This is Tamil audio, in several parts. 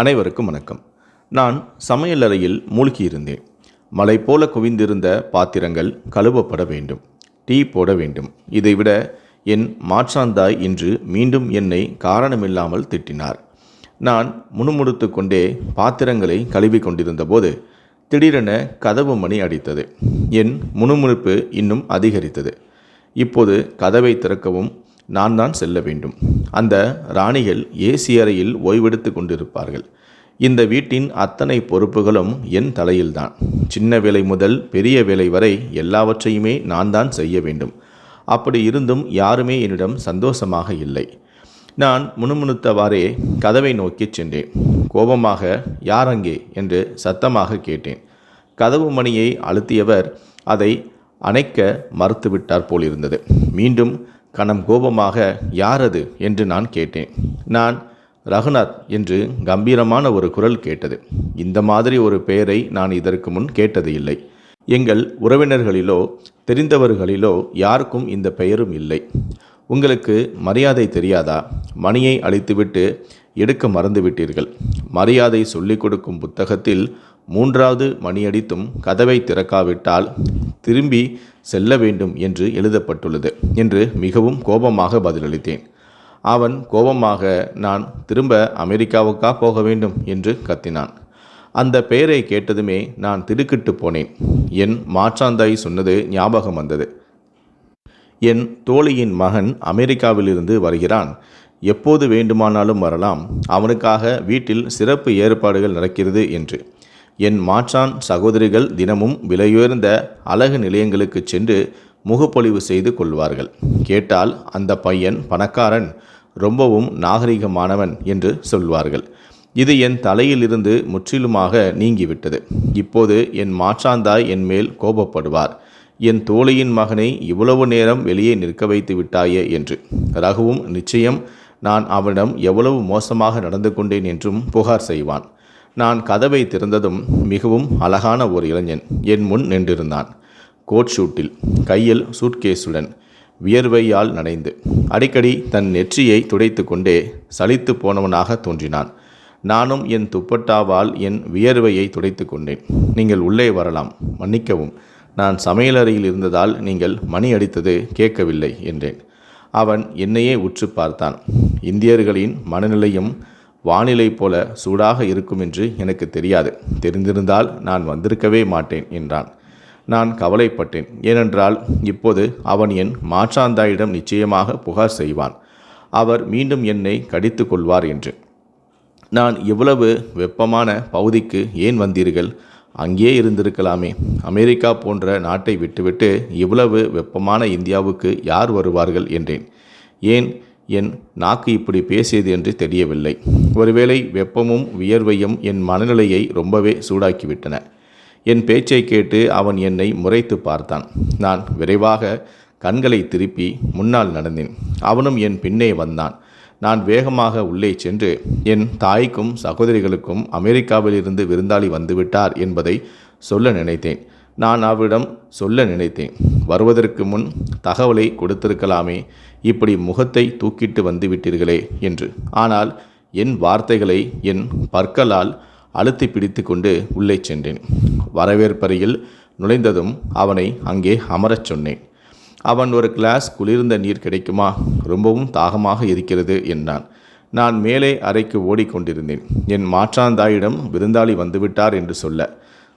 அனைவருக்கும் வணக்கம். நான் சமையலறையில் மூழ்கியிருந்தேன். மலை போல குவிந்திருந்த பாத்திரங்கள் கழுவப்பட வேண்டும். டீ போட வேண்டும். இதைவிட என் மாற்றாந்தாய் இன்று மீண்டும் என்னை காரணமில்லாமல் திட்டினார். நான் முணுமுணுத்து கொண்டே பாத்திரங்களை கழுவி கொண்டிருந்தபோது திடீரென கதவு மணி அடித்தது. என் முணுமுணுப்பு இன்னும் அதிகரித்தது. இப்போது கதவை திறக்கவும் நான் தான் செல்ல வேண்டும். அந்த ராணிகள் ஏசி அறையில் ஓய்வெடுத்து கொண்டிருப்பார்கள். இந்த வீட்டின் அத்தனை பொறுப்புகளும் என் தலையில்தான். சின்ன வேலை முதல் பெரிய வேலை வரை எல்லாவற்றையுமே நான் தான் செய்ய வேண்டும். அப்படி இருந்தும் யாருமே என்னிடம் சந்தோஷமாக இல்லை. நான் முணுமுணுத்தவாறே கதவை நோக்கி சென்றேன். கோபமாக யார் அங்கே என்று சத்தமாக கேட்டேன். கதவு மணியை அழுத்தியவர் அதை அணைக்க மறுத்துவிட்டார் போலிருந்தது. மீண்டும் கணம் கோபமாக யார் அது என்று நான் கேட்டேன். நான் ரகுநாத் என்று கம்பீரமான ஒரு குரல் கேட்டது. இந்த மாதிரி ஒரு பெயரை நான் இதற்கு முன் கேட்டது இல்லை. எங்கள் உறவினர்களிலோ தெரிந்தவர்களிலோ யாருக்கும் இந்த பெயரும் இல்லை. உங்களுக்கு மரியாதை தெரியாதா? மணியை அழித்துவிட்டு எடுக்க மறந்துவிட்டீர்கள். மரியாதை சொல்லிக் கொடுக்கும் புத்தகத்தில் 3வது மணியடித்தும் கதவை திறக்காவிட்டால் திரும்பி செல்ல வேண்டும் என்று எழுதப்பட்டுள்ளது என்று மிகவும் கோபமாக பதிலளித்தேன். அவன் கோபமாக நான் திரும்ப அமெரிக்காவுக்கா போக வேண்டும் என்று கத்தினான். அந்த பெயரை கேட்டதுமே நான் திடுக்கிட்டு போனேன். என் மாற்றாந்தாய் சொன்னது ஞாபகம் வந்தது. என் தோழியின் மகன் அமெரிக்காவிலிருந்து வருகிறான். எப்போது வேண்டுமானாலும் வரலாம். அவனுக்காக வீட்டில் சிறப்பு ஏற்பாடுகள் நடக்கிறது என்று. என் மாற்றான் சகோதரிகள் தினமும் விலையுயர்ந்த அழகு நிலையங்களுக்கு சென்று முகப்பொழிவு செய்து கொள்வார்கள். கேட்டால் அந்த பையன் பணக்காரன், ரொம்பவும் நாகரிகமானவன் என்று சொல்வார்கள். இது என் தலையிலிருந்து முற்றிலுமாக நீங்கிவிட்டது. இப்போது என் மாற்றாந்தாய் என் மேல் கோபப்படுவார். என் தோழியின் மகனை இவ்வளவு நேரம் வெளியே நிற்க வைத்து விட்டாயே என்று. ரகுவும் நிச்சயம் நான் அவனிடம் எவ்வளவு மோசமாக நடந்து கொண்டேன் என்றும் புகார் செய்வான். நான் கதவை திறந்ததும் மிகவும் அழகான ஒரு இளைஞன் என் முன் நின்றிருந்தான். கோட் ஷூட்டில், கையில் சூட்கேஸுடன், வியர்வையால் நனைந்து, அடிக்கடி தன் நெற்றியை துடைத்து கொண்டே சலித்து போனவனாக தோன்றினான். நானும் என் துப்பட்டாவால் என் வியர்வையை துடைத்து கொண்டேன். நீங்கள் உள்ளே வரலாம். மன்னிக்கவும், நான் சமையலறையில் இருந்ததால் நீங்கள் மணி அடித்தது கேட்கவில்லை என்றேன். அவன் என்னையே உற்று பார்த்தான். இந்தியர்களின் மனநிலையும் வானிலை போல சூடாக இருக்கும் என்று எனக்கு தெரியாது. தெரிந்திருந்தால் நான் வந்திருக்கவே மாட்டேன் என்றான். நான் கவலைப்பட்டேன். ஏனென்றால் இப்போது அவன் என் மாற்றாந்தாயிடம் நிச்சயமாக புகார் செய்வான். அவர் மீண்டும் என்னை கடித்து கொள்வார் என்று. நான் இவ்வளவு வெப்பமான பகுதிக்கு ஏன் வந்தீர்கள்? அங்கே இருந்திருக்கலாமே. அமெரிக்கா போன்ற நாட்டை விட்டுவிட்டு இவ்வளவு வெப்பமான இந்தியாவுக்கு யார் வருவார்கள் என்றேன். ஏன் என் நாக்கு இப்படி பேசியது என்று தெரியவில்லை. ஒருவேளை வெப்பமும் வியர்வையும் என் மனநிலையை ரொம்பவே சூடாக்கிவிட்டன. என் பேச்சை கேட்டு அவன் என்னை முறைத்து பார்த்தான். நான் விரைவாக கண்களை திருப்பி முன்னால் நடந்தேன். அவனும் என் பின்னே வந்தான். நான் வேகமாக உள்ளே சென்று என் தாய்க்கும் சகோதரிகளுக்கும் அமெரிக்காவிலிருந்து விருந்தாளி வந்துவிட்டார் என்பதை சொல்ல நினைத்தேன். நான் அவரிடம் சொல்ல நினைத்தேன், வருவதற்கு முன் தகவலை கொடுத்திருக்கலாமே, இப்படி முகத்தை தூக்கிட்டு வந்து விட்டீர்களே என்று. ஆனால் என் வார்த்தைகளை என் பற்களால் அழுத்தி பிடித்து கொண்டு உள்ளே சென்றேன். வரவேற்பறையில் நுழைந்ததும் அவனை அங்கே அமரச் சொன்னேன். அவன் ஒரு கிளாஸ் குளிர்ந்த நீர் கிடைக்குமா? ரொம்பவும் தாகமாக இருக்கிறது என்றான். நான் மேலே அறைக்கு ஓடிக்கொண்டிருந்தேன். என் மாற்றாந்தாயிடம் விருந்தாளி வந்துவிட்டார் என்று சொல்ல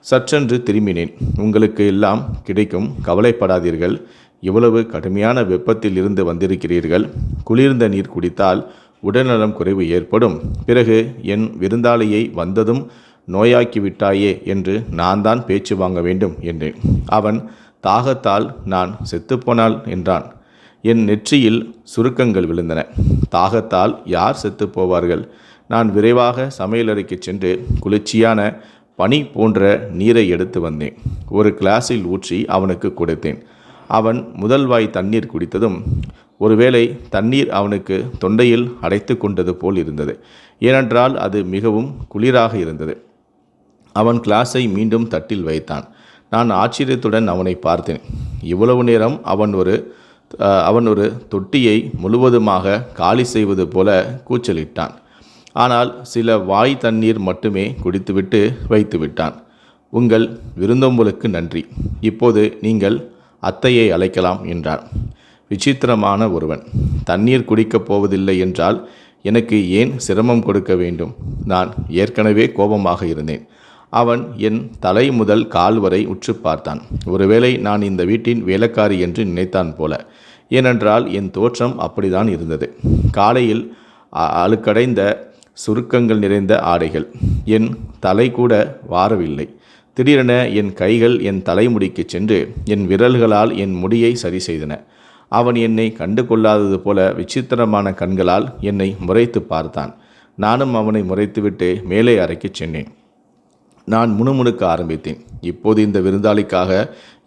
சற்றென்று திரும்பினேன். உங்களுக்கு எல்லாம் கிடைக்கும், கவலைப்படாதீர்கள். இவ்வளவு கடுமையான வெப்பத்தில் இருந்து வந்திருக்கிறீர்கள். குளிர்ந்த நீர் குடித்தால் உடல்நலம் குறைவு ஏற்படும். பிறகு என் விருந்தாளியை வந்ததும் நோயாக்கிவிட்டாயே என்று நான் தான் பேச்சு வாங்க வேண்டும் என்றேன். அவன் தாகத்தால் நான் செத்துப்போனால் என்றான். என் நெற்றியில் சுருக்கங்கள் விழுந்தன. தாகத்தால் யார் செத்து போவார்கள்? நான் விரைவாக சமையலறைக்கு சென்று குளிர்ச்சியான பனி போன்ற நீரை எடுத்து வந்தேன். ஒரு கிளாஸில் ஊற்றி அவனுக்கு கொடுத்தேன். அவன் முதல் வாய் தண்ணீர் குடித்ததும் ஒருவேளை தண்ணீர் அவனுக்கு தொண்டையில் அடைத்து கொண்டது போல் இருந்தது. ஏனென்றால் அது மிகவும் குளிராக இருந்தது. அவன் கிளாஸை மீண்டும் தட்டில் வைத்தான். நான் ஆச்சரியத்துடன் அவனை பார்த்தேன். இவ்வளவு நேரம் அவன் ஒரு தொட்டியை முழுவதுமாக காலி செய்வது போல கூச்சலிட்டான். ஆனால் சில வாய் தண்ணீர் மட்டுமே குடித்துவிட்டு வைத்து விட்டான். உங்கள் விருந்தோம்பலுக்கு நன்றி. இப்போது நீங்கள் அத்தையை அழைக்கலாம் என்றான். விசித்திரமான ஒருவன். தண்ணீர் குடிக்கப் போவதில்லை என்றால் எனக்கு ஏன் சிரமம் கொடுக்க வேண்டும்? நான் ஏற்கனவே கோபமாக இருந்தேன். அவன் என் தலை முதல் கால் வரை உற்று பார்த்தான். ஒருவேளை நான் இந்த வீட்டின் வேலைக்காரி என்று நினைத்தான் போல. ஏனென்றால் என் தோற்றம் அப்படிதான் இருந்தது. காலையில் அழுக்கடைந்த சுருக்கங்கள் நிறைந்த ஆடைகள். என் தலை கூட வாரவில்லை. திடீரென என் கைகள் என் தலைமுடிக்கு சென்று என் விரல்களால் என் முடியை சரி செய்தன. அவன் என்னை கண்டு கொள்ளாதது போல விசித்திரமான கண்களால் என்னை முறைத்து பார்த்தான். நானும் அவனை முறைத்துவிட்டு மேலே அறைக்கு சென்றேன். நான் முணுமுணுக்க ஆரம்பித்தேன். இப்போது இந்த விருந்தாளிக்காக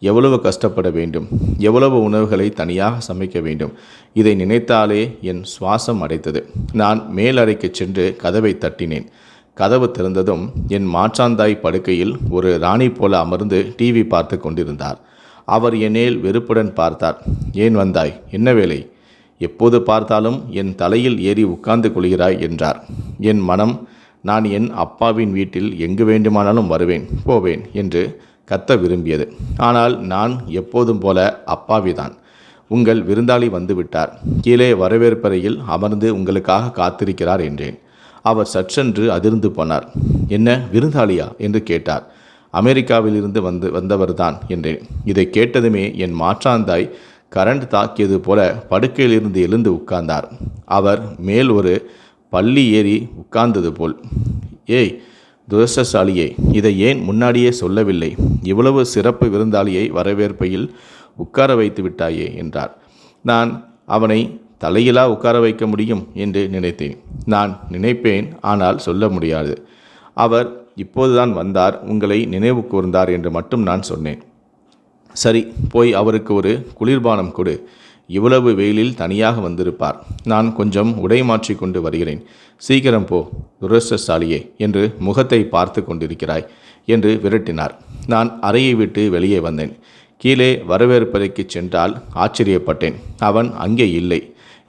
எவ்வளவு கஷ்டப்பட வேண்டும், எவ்வளவு உணவுகளை தனியாக சமைக்க வேண்டும். இதை நினைத்தாலே என் சுவாசம் அடைத்தது. நான் மேலறைக்கு சென்று கதவை தட்டினேன். கதவு திறந்ததும் என் மாற்றாந்தாய் படுக்கையில் ஒரு ராணி போல அமர்ந்து டிவி பார்த்து கொண்டிருந்தார். அவர் என்னேல் வெறுப்புடன் பார்த்தார். ஏன் வந்தாய்? என்ன வேலை? எப்போது பார்த்தாலும் என் தலையில் ஏறி உட்கார்ந்து கொள்கிறாய் என்றார். என் மனம் நான் என் அப்பாவின் வீட்டில் எங்கு வேண்டுமானாலும் வருவேன் போவேன் என்று கத்த விரும்பியது. ஆனால் நான் எப்போதும் போல அப்பாவிதான். உங்கள் விருந்தாளி வந்துவிட்டார். கீழே வரவேற்பறையில் அமர்ந்து உங்களுக்காக காத்திருக்கிறார் என்றேன். அவர் சற்றென்று அதிர்ந்து போனார். என்ன, விருந்தாளியா என்று கேட்டார். அமெரிக்காவிலிருந்து வந்தவர்தான் என்றேன். இதை கேட்டதுமே என் மாற்றாந்தாய் கரண்ட் தாக்கியது போல படுக்கையிலிருந்து எழுந்து உட்கார்ந்தார். அவர் மேல் ஒரு பள்ளி ஏறி உட்கார்ந்தது போல். ஏய் துரஷ்டசாலியே, இதை ஏன் முன்னாடியே சொல்லவில்லை? இவ்வளவு சிறப்பு விருந்தாளியை வரவேற்பையில் உட்கார வைத்து விட்டாயே என்றார். நான் அவனை தலையிலா உட்கார வைக்க முடியும் என்று நினைத்தேன். நான் நினைப்பேன், ஆனால் சொல்ல முடியாது. அவர் இப்போதுதான் வந்தார், உங்களை நினைவு கூர்ந்தார் என்று மட்டும் நான் சொன்னேன். சரி, போய் அவருக்கு ஒரு குளிர்பானம் கொடு. இவ்வளவு வெயிலில் தனியாக வந்திருப்பார். நான் கொஞ்சம் உடை மாற்றி கொண்டு வருகிறேன். சீக்கிரம் போ துரஷ்டசாலியே என்று முகத்தை பார்த்து கொண்டிருக்கிறாய் என்று விரட்டினார். நான் அறையை விட்டு வெளியே வந்தேன். கீழே வரவேற்பறைக்கு சென்றால் ஆச்சரியப்பட்டேன். அவன் அங்கே இல்லை.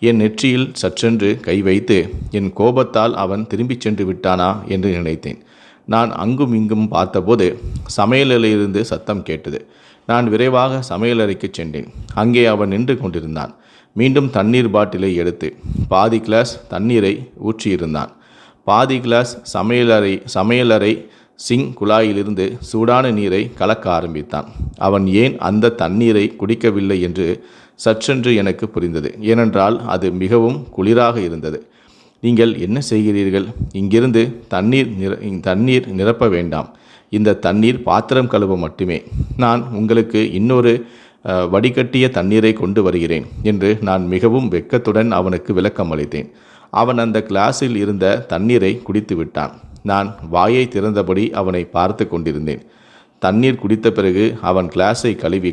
என் நெற்றியில் சற்றென்று கை வைத்து என் கோபத்தால் அவன் திரும்பிச் சென்று விட்டானா என்று நினைத்தேன். நான் அங்கும் இங்கும் பார்த்தபோது சமையலறையிலிருந்து சத்தம் கேட்டது. நான் விரைவாக சமையலறைக்கு சென்றேன். அங்கே அவன் நின்று கொண்டிருந்தான். மீண்டும் தண்ணீர் பாட்டிலை எடுத்து பாதி கிளாஸ் தண்ணீரை ஊற்றியிருந்தான். பாதி கிளாஸ் சமையலறை சிங் குழாயிலிருந்து சூடான நீரை கலக்க ஆரம்பித்தான். அவன் ஏன் அந்த தண்ணீரை குடிக்கவில்லை என்று சற்றென்று எனக்கு புரிந்தது. ஏனென்றால் அது மிகவும் குளிராக இருந்தது. நீங்கள் என்ன செய்கிறீர்கள்? இங்கிருந்து தண்ணீர் நிரப்ப வேண்டாம். இந்த தண்ணீர் பாத்திரம் கழுவ மட்டுமே. நான் உங்களுக்கு இன்னொரு வடிகட்டிய தண்ணீரை கொண்டு வருகிறேன் என்று நான் மிகவும் வெட்கத்துடன் அவனுக்கு விளக்கம் அளித்தேன். அவன் அந்த கிளாஸில் இருந்த தண்ணீரை குடித்து விட்டான். நான் வாயை திறந்தபடி அவனை பார்த்து கொண்டிருந்தேன். தண்ணீர் குடித்த பிறகு அவன் கிளாஸை கழுவி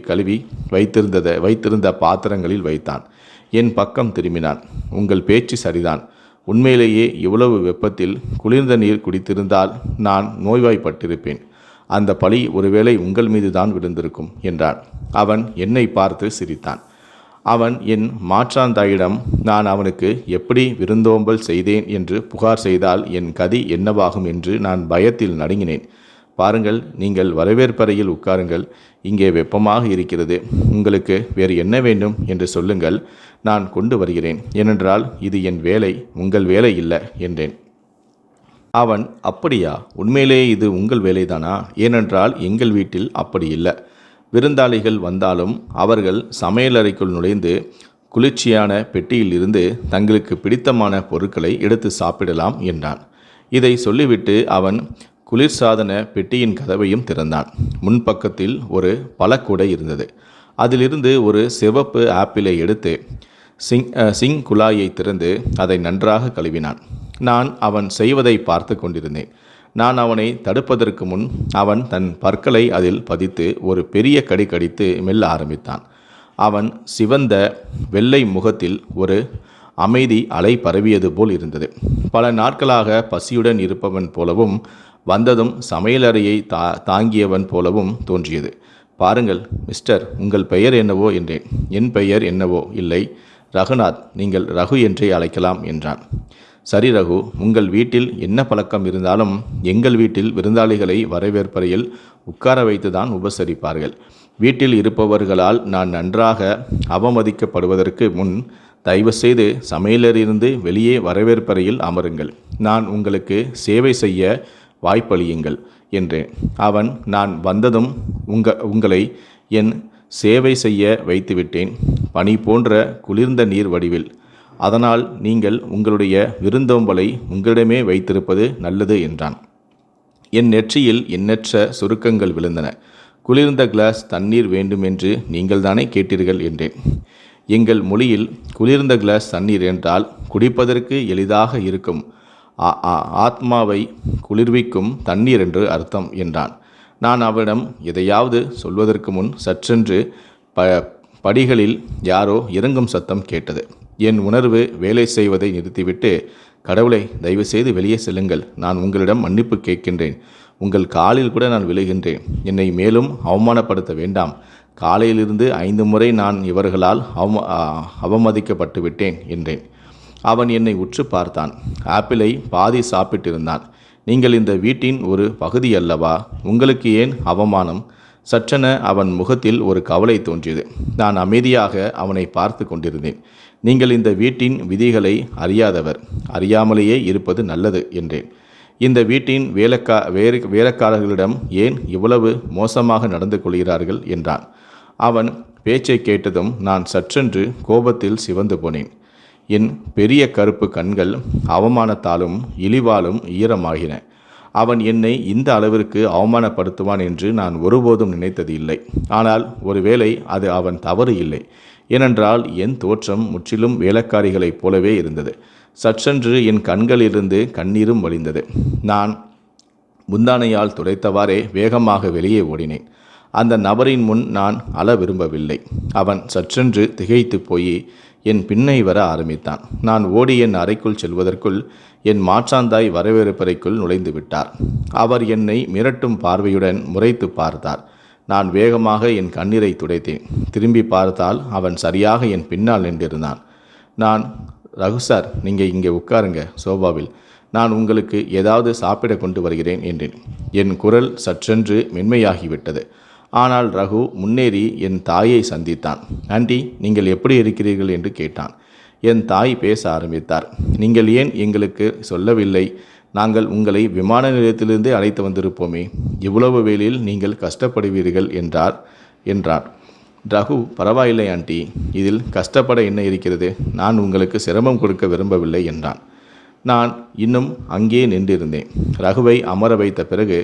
வைத்திருந்த பாத்திரங்களில் வைத்தான். என் பக்கம் திரும்பினான். உங்கள் பேச்சு சரிதான். உண்மையிலேயே இவ்வளவு வெப்பத்தில் குளிர்ந்த நீர் குடித்திருந்தால் நான் நோய்வாய்ப்பட்டிருப்பேன். அந்த பழி ஒருவேளை உங்கள் மீது தான் விழுந்திருக்கும் என்றான். அவன் என்னை பார்த்து சிரித்தான். அவன் என் மாற்றாந்தாயிடம் நான் அவனுக்கு எப்படி விருந்தோம்பல் செய்தேன் என்று புகார் செய்தால் என் கதி என்னவாகும் என்று நான் பயத்தில் நடுங்கினேன். பாருங்கள், நீங்கள் வரவேற்பறையில் உட்காருங்கள். இங்கே வெப்பமாக இருக்கிறது. உங்களுக்கு வேறு என்ன வேண்டும் என்று சொல்லுங்கள், நான் கொண்டு வருகிறேன். ஏனென்றால் இது என் வேலை, உங்கள் வேலை இல்லை என்றேன். அவன், அப்படியா? உண்மையிலேயே இது உங்கள் வேலைதானா? ஏனென்றால் எங்கள் வீட்டில் அப்படி இல்லை. விருந்தாளிகள் வந்தாலும் அவர்கள் சமையலறைக்குள் நுழைந்து குளிர்ச்சியான பெட்டியில் இருந்து தங்களுக்கு பிடித்தமான பொருட்களை எடுத்து சாப்பிடலாம் என்றான். இதை சொல்லிவிட்டு அவன் குளிர்சாதன பெட்டியின் கதவையும் திறந்தான். முன்பக்கத்தில் ஒரு பழக்கூடை இருந்தது. அதிலிருந்து ஒரு சிவப்பு ஆப்பிளை எடுத்து சிங் குழாயை திறந்து அதை நன்றாக கழுவினான். நான் அவன் செய்வதை பார்த்து கொண்டிருந்தேன். நான் அவனை தடுப்பதற்கு முன் அவன் தன் பற்களை அதில் பதித்து ஒரு பெரிய கடி கடித்து மெல்ல ஆரம்பித்தான். அவன் சிவந்த வெள்ளை முகத்தில் ஒரு அமைதி அலை பரவியது போல் இருந்தது. பல நாட்களாக பசியுடன் இருப்பவன் போலவும் வந்ததும் சமையலறையை தாங்கியவன் போலவும் தோன்றியது. பாருங்கள் மிஸ்டர், உங்கள் பெயர் என்னவோ என்றேன். என் பெயர் என்னவோ இல்லை, ரகுநாத், நீங்கள் ரகு என்றே அழைக்கலாம் என்றான். சரி ரகு, உங்கள் வீட்டில் என்ன பழக்கம் இருந்தாலும் எங்கள் வீட்டில் விருந்தாளிகளை வரவேற்பறையில் உட்கார வைத்துதான் உபசரிப்பார்கள். வீட்டில் இருப்பவர்களால் நான் நன்றாக அவமதிக்கப்படுவதற்கு முன் தயவுசெய்து சமையலரிலிருந்து வெளியே வரவேற்பறையில் அமருங்கள். நான் உங்களுக்கு சேவை செய்ய வாய்ப்பளியுங்கள் என்றேன். அவன், நான் வந்ததும் உங்களை என் சேவை செய்ய வைத்துவிட்டேன், பனி போன்ற குளிர்ந்த நீர் வடிவில். அதனால் நீங்கள் உங்களுடைய விருந்தோம்பலை உங்களிடமே வைத்திருப்பது நல்லது என்றான். என் நெற்றியில் எண்ணற்ற சுருக்கங்கள் விழுந்தன. குளிர்ந்த கிளாஸ் தண்ணீர் வேண்டும் என்று நீங்கள் தானே கேட்டீர்கள் என்றேன். எங்கள் மொழியில் குளிர்ந்த கிளாஸ் தண்ணீர் என்றால் குடிப்பதற்கு எளிதாக இருக்கும் ஆத்மாவை குளிர்விக்கும் தண்ணீர் என்று அர்த்தம் என்றான். நான் அவனிடம் எதையாவது சொல்வதற்கு முன் சற்றென்று படிகளில் யாரோ இறங்கும் சத்தம் கேட்டது. என் உணர்வு வேலை செய்வதை நிறுத்திவிட்டு, கடவுளை, தயவுசெய்து வெளியே செல்லுங்கள், நான் உங்களிடம் மன்னிப்பு கேட்கின்றேன், உங்கள் காலில் கூட நான் விழுகின்றேன், என்னை மேலும் அவமானப்படுத்த வேண்டாம், காலையிலிருந்து 5 முறை நான் இவர்களால் அவமதிக்கப்பட்டு விட்டேன் என்றேன். அவன் என்னை உற்று பார்த்தான். ஆப்பிளை பாதி சாப்பிட்டிருந்தான். நீங்கள் இந்த வீட்டின் ஒரு பகுதி அல்லவா, உங்களுக்கு ஏன் அவமானம்? சற்றென அவன் முகத்தில் ஒரு கவலை தோன்றியது. நான் அமைதியாக அவனை பார்த்து கொண்டிருந்தேன். நீங்கள் இந்த வீட்டின் விதிகளை அறியாதவர், அறியாமலேயே இருப்பது நல்லது என்றேன். இந்த வீட்டின் வேலைக்காரர்களிடம் ஏன் இவ்வளவு மோசமாக நடந்து கொள்கிறார்கள் என்றான். அவன் பேச்சை கேட்டதும் நான் சற்றென்று கோபத்தில் சிவந்து போனேன். என் பெரிய கருப்பு கண்கள் அவமானத்தாலும் இழிவாலும் ஈரமாகின. அவன் என்னை இந்த அளவிற்கு அவமானப்படுத்துவான் என்று நான் ஒருபோதும் நினைத்தது இல்லை. ஆனால் ஒருவேளை அது அவன் தவறு இல்லை. ஏனென்றால் என் தோற்றம் முற்றிலும் வேலைக்காரிகளைப் போலவே இருந்தது. சற்றென்று என் கண்களிலிருந்து கண்ணீரும் வழிந்தது. நான் முந்தானையால் துடைத்தவாறே வேகமாக வெளியே ஓடினேன். அந்த நபரின் முன் நான் அழ விரும்பவில்லை. அவன் சற்றென்று திகைத்து போய் என் பின்னை வர ஆரம்பித்தான். நான் ஓடி என் அறைக்குள் செல்வதற்குள் என் மாற்றாந்தாய் வரவேற்பறைக்குள் நுழைந்து விட்டார். அவர் என்னை மிரட்டும் பார்வையுடன் முறைத்து பார்த்தார். நான் வேகமாக என் கண்ணீரை துடைத்தேன். திரும்பி பார்த்தால் அவன் சரியாக என் பின்னால் நின்றிருந்தான். நான், ரகு சார், நீங்கள் இங்கே உட்காருங்க சோபாவில், நான் உங்களுக்கு ஏதாவது சாப்பிட கொண்டு வருகிறேன் என்றேன். என் குரல் சற்றென்று மென்மையாகிவிட்டது. ஆனால் ரகு முன்னேறி என் தாயை சந்தித்தான். ஆண்டி, நீங்கள் எப்படி இருக்கிறீர்கள் என்று கேட்டான். என் தாய் பேச ஆரம்பித்தார். நீங்கள் ஏன் எங்களுக்கு சொல்லவில்லை? நாங்கள் உங்களை விமான நிலையத்திலிருந்தே அழைத்து வந்திருப்போமே, இவ்வளவு வேளையில் நீங்கள் கஷ்டப்படுவீர்கள் என்றார். ரகு, பரவாயில்லை ஆண்டி, இதில் கஷ்டப்பட என்ன இருக்கிறது? நான் உங்களுக்கு சிரமம் கொடுக்க விரும்பவில்லை என்றான். நான் இன்னும் அங்கே நின்றிருந்தேன். ரகுவை அமர வைத்த பிறகு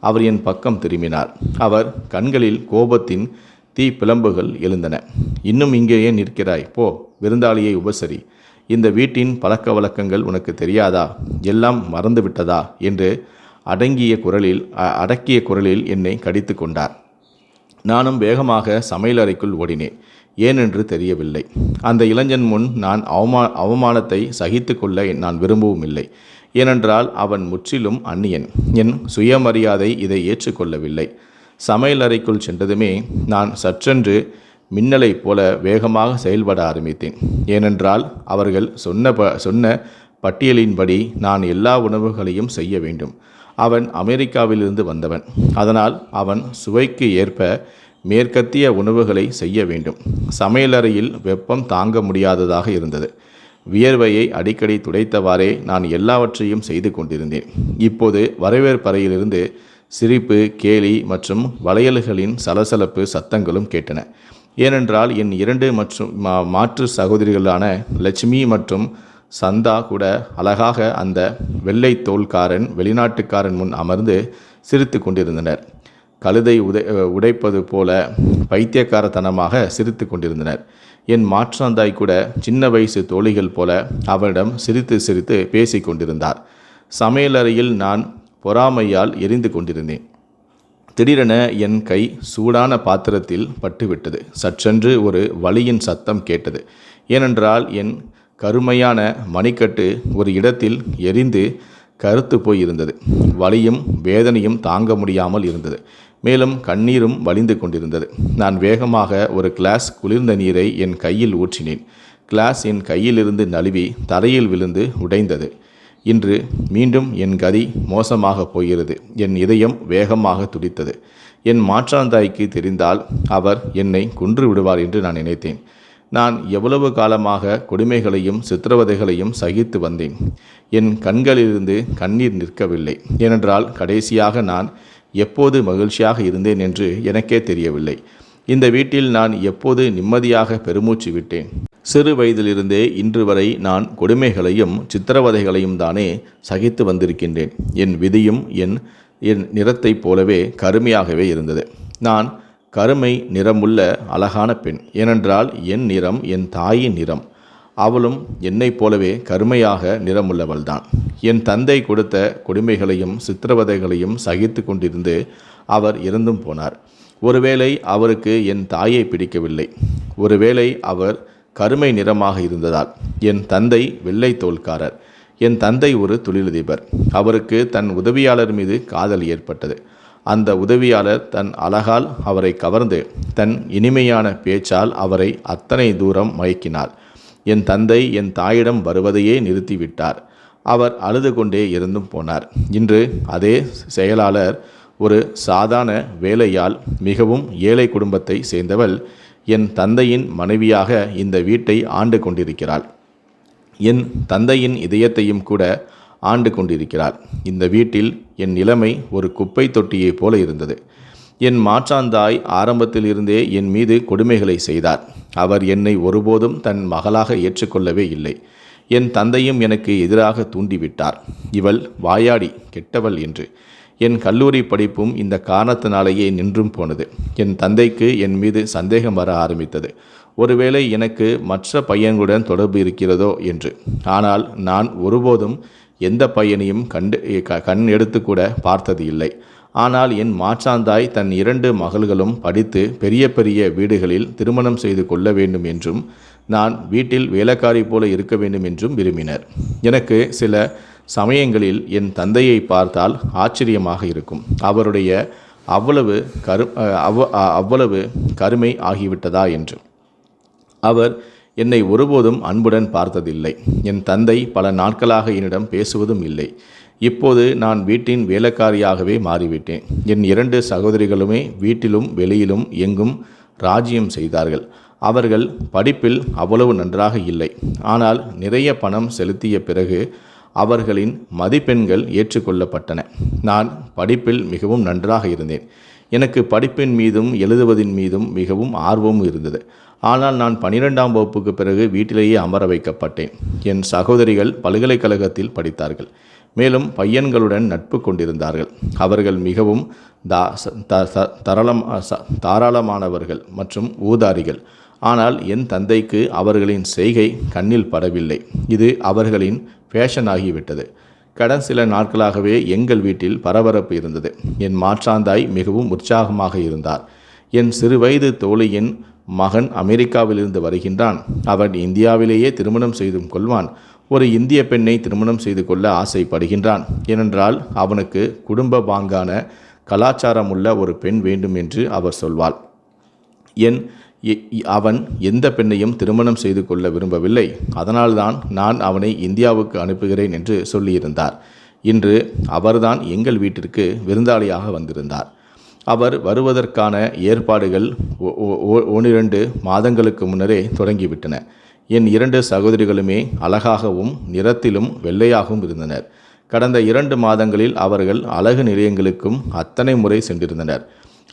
அவர் என் பக்கம் திரும்பினார். அவர் கண்களில் கோபத்தின் தீ பிளம்புகள் எழுந்தன. இன்னும் இங்கே ஏன் நிற்கிறாய்? போ, விருந்தாளியை உபசரி. இந்த வீட்டின் பழக்க வழக்கங்கள் உனக்கு தெரியாதா? எல்லாம் மறந்துவிட்டதா என்று அடக்கிய குரலில் என்னை கடித்து கொண்டார். நானும் வேகமாக சமையலறைக்குள் ஓடினேன். ஏனென்று தெரியவில்லை. அந்த இளைஞன் முன் நான் அவமானத்தை சகித்து கொள்ள நான் விரும்பவும் இல்லை. ஏனென்றால் அவன் முற்றிலும் அந்நியன். என் சுயமரியாதை இதை ஏற்றுக்கொள்ளவில்லை. சமையலறைக்குள் சென்றதுமே நான் சற்றென்று மின்னலைப் போல வேகமாக செயல்பட ஆரம்பித்தேன். ஏனென்றால் அவர்கள் சொன்ன பட்டியலின்படி நான் எல்லா உணவுகளையும் செய்ய வேண்டும். அவன் அமெரிக்காவிலிருந்து வந்தவன். அதனால் அவன் சுவைக்கு ஏற்ப மேற்கத்திய உணவுகளை செய்ய வேண்டும். சமையலறையில் வெப்பம் தாங்க முடியாததாக இருந்தது. வியர்வையை அடிக்கடி துடைத்தவாறே நான் எல்லாவற்றையும் செய்து கொண்டிருந்தேன். இப்போது வரவேற்பறையிலிருந்து சிரிப்பு, கேலி மற்றும் வளையல்களின் சலசலப்பு சத்தங்களும் கேட்டன. ஏனென்றால் என் 2 மாற்று சகோதரிகளான லட்சுமி மற்றும் சந்தா கூட அழகாக அந்த வெள்ளை தோல்காரன் வெளிநாட்டுக்காரன் முன் அமர்ந்து சிரித்து கொண்டிருந்தனர். கழுதை உடைப்பது போல பைத்தியக்காரத்தனமாக சிரித்து கொண்டிருந்தனர். என் மாற்றாந்தாய் கூட சின்ன வயசு தோழிகள் போல அவனிடம் சிரித்து சிரித்து பேசி கொண்டிருந்தார். சமையலறையில் நான் பொறாமையால் எரிந்து கொண்டிருந்தேன். திடீரென என் கை சூடான பாத்திரத்தில் பட்டுவிட்டது. சற்றென்று ஒரு வலியின் சத்தம் கேட்டது. ஏனென்றால் என் கருமையான மணிக்கட்டு ஒரு இடத்தில் எரிந்து கருத்து போயிருந்தது. வலியும் வேதனையும் தாங்க முடியாமல் இருந்தது. மேலும் கண்ணீரும் வலிந்து கொண்டிருந்தது. நான் வேகமாக ஒரு கிளாஸ் குளிர்ந்த நீரை என் கையில் ஊற்றினேன். கிளாஸ் என் கையிலிருந்து நழுவி தரையில் விழுந்து உடைந்தது. இன்று மீண்டும் என் கதி மோசமாக போகிறது. என் இதயம் வேகமாக துடித்தது. என் மாற்றாந்தாய்க்கு தெரிந்தால் அவர் என்னை கொன்று விடுவார் என்று நான் நினைத்தேன். நான் எவ்வளவு காலமாக கொடுமைகளையும் சித்திரவதைகளையும் சகித்து வந்தேன். என் கண்களிலிருந்து கண்ணீர் நிற்கவில்லை. ஏனென்றால் கடைசியாக நான் எப்போது மகிழ்ச்சியாக இருந்தேன் என்று எனக்கே தெரியவில்லை. இந்த வீட்டில் நான் எப்போது நிம்மதியாக பெருமூச்சு விட்டேன்? சிறு வயதிலிருந்தே இன்று வரை நான் கொடுமைகளையும் சித்திரவதைகளையும் தானே சகித்து வந்திருக்கின்றேன். என் விதியும் என் நிறத்தைப் போலவே கருமையாகவே இருந்தது. நான் கருமை நிறமுள்ள அழகான பெண். ஏனென்றால் என் நிறம் என் தாயின் நிறம். அவளும் என்னைப் போலவே கருமையாக நிறமுள்ளவள்தான். என் தந்தை கொடுத்த கொடுமைகளையும் சித்திரவதைகளையும் சகித்து கொண்டிருந்து அவர் இறந்தும் போனார். ஒருவேளை அவருக்கு என் தாயை பிடிக்கவில்லை. ஒருவேளை அவர் கருமை நிறமாக இருந்ததால். என் தந்தை வெள்ளை தோல்காரர். என் தந்தை ஒரு தொழிலதிபர். அவருக்கு தன் உதவியாளர் மீது காதல் ஏற்பட்டது. அந்த உதவியாளர் தன் அழகால் அவரை கவர்ந்து தன் இனிமையான பேச்சால் அவரை அத்தனை தூரம் மயக்கினார். என் தந்தை என் தாயிடம் வருவதையே நிறுத்திவிட்டார். அவர் அழுது கொண்டே இருந்தும் போனார். இன்று அதே செயலாளர் ஒரு சாதாரண வேலையால் மிகவும் ஏழை குடும்பத்தை சேர்ந்தவள் என் தந்தையின் மனைவியாக இந்த வீட்டை ஆண்டு கொண்டிருக்கிறாள். என் தந்தையின் இதயத்தையும் கூட ஆண்டு கொண்டிருக்கிறார். இந்த வீட்டில் என் நிலைமை ஒரு குப்பை தொட்டியைப் போல இருந்தது. என் மாற்றாந்தாய் ஆரம்பத்தில் இருந்தே என் மீது கொடுமைகளை செய்தார். அவர் என்னை ஒருபோதும் தன் மகளாக ஏற்றுக்கொள்ளவே இல்லை. என் தந்தையும் எனக்கு எதிராக தூண்டிவிட்டார். இவள் வாயாடி கெட்டவள் என்று. என் கல்லூரி படிப்பும் இந்த காரணத்தினாலேயே நின்றும் போனது. என் தந்தைக்கு என் மீது சந்தேகம் வர ஆரம்பித்தது. ஒருவேளை எனக்கு மற்ற பையன்களுடன் தொடர்பு இருக்கிறதோ என்று. ஆனால் நான் ஒருபோதும் எந்த பையனையும் கண் எடுத்து கூட பார்த்தது இல்லை. ஆனால் என் மாற்றாந்தாய் தன் 2 மகள்களும் படித்து பெரிய பெரிய வீடுகளில் திருமணம் செய்து கொள்ள வேண்டும் என்றும் நான் வீட்டில் வேலைக்காரி போல இருக்க வேண்டும் என்றும் விரும்பினர். எனக்கு சில சமயங்களில் என் தந்தையை பார்த்தால் ஆச்சரியமாக இருக்கும். அவருடைய அவ்வளவு கருமை ஆகிவிட்டதா என்று. அவர் என்னை ஒருபோதும் அன்புடன் பார்த்ததில்லை. என் தந்தை பல நாட்களாக என்னிடம் பேசுவதும் இல்லை. இப்போது நான் வீட்டின் வேலைக்காரியாகவே மாறிவிட்டேன். என் 2 சகோதரிகளுமே வீட்டிலும் வெளியிலும் எங்கும் ராஜ்யம் செய்தார்கள். அவர்கள் படிப்பில் அவ்வளவு நன்றாக இல்லை. ஆனால் நிறைய பணம் செலுத்திய பிறகு அவர்களின் மதிப்பெண்கள் ஏற்றுக்கொள்ளப்பட்டன. நான் படிப்பில் மிகவும் நன்றாக இருந்தேன். எனக்கு படிப்பின் மீதும் எழுதுவதின் மீதும் மிகவும் ஆர்வமும் இருந்தது. ஆனால் நான் 12ஆம் வகுப்புக்கு பிறகு வீட்டிலேயே அமர வைக்கப்பட்டேன். என் சகோதரிகள் பல்கலைக்கழகத்தில் படித்தார்கள். மேலும் பையன்களுடன் நட்பு கொண்டிருந்தார்கள். அவர்கள் மிகவும் தாராளமானவர்கள் மற்றும் ஊதாரிகள். ஆனால் என் தந்தைக்கு அவர்களின் செய்கை கண்ணில் படவில்லை. இது அவர்களின் ஃபேஷன் ஆகிவிட்டது. கடன் சில நாட்களாகவே எங்கள் வீட்டில் பரபரப்பு இருந்தது. என் மாற்றாந்தாய் மிகவும் உற்சாகமாக இருந்தார். என் சிறுவயது தோழியின் மகன் அமெரிக்காவிலிருந்து வருகின்றான். அவன் இந்தியாவிலேயே திருமணம் செய்து கொள்வான். ஒரு இந்திய பெண்ணை திருமணம் செய்து கொள்ள ஆசைப்படுகின்றான். ஏனென்றால் அவனுக்கு குடும்ப பாங்கான கலாச்சாரமுள்ள ஒரு பெண் வேண்டும் என்று அவர் சொல்வாள். அவன் எந்த பெண்ணையும் திருமணம் செய்து கொள்ள விரும்பவில்லை. அதனால்தான் நான் அவனை இந்தியாவுக்கு அனுப்புகிறேன் என்று சொல்லியிருந்தார். இன்று அவர்தான் எங்கள் வீட்டிற்கு விருந்தாளியாக வந்திருந்தார். அவர் வருவதற்கான ஏற்பாடுகள் 1-2 மாதங்களுக்கு முன்னரே தொடங்கிவிட்டன. என் 2 சகோதரிகளுமே அழகாகவும் நிறத்திலும் வெள்ளையாகவும் இருந்தனர். கடந்த 2 மாதங்களில் அவர்கள் அழகு நிலையங்களுக்கும் அத்தனை முறை சென்றிருந்தனர்.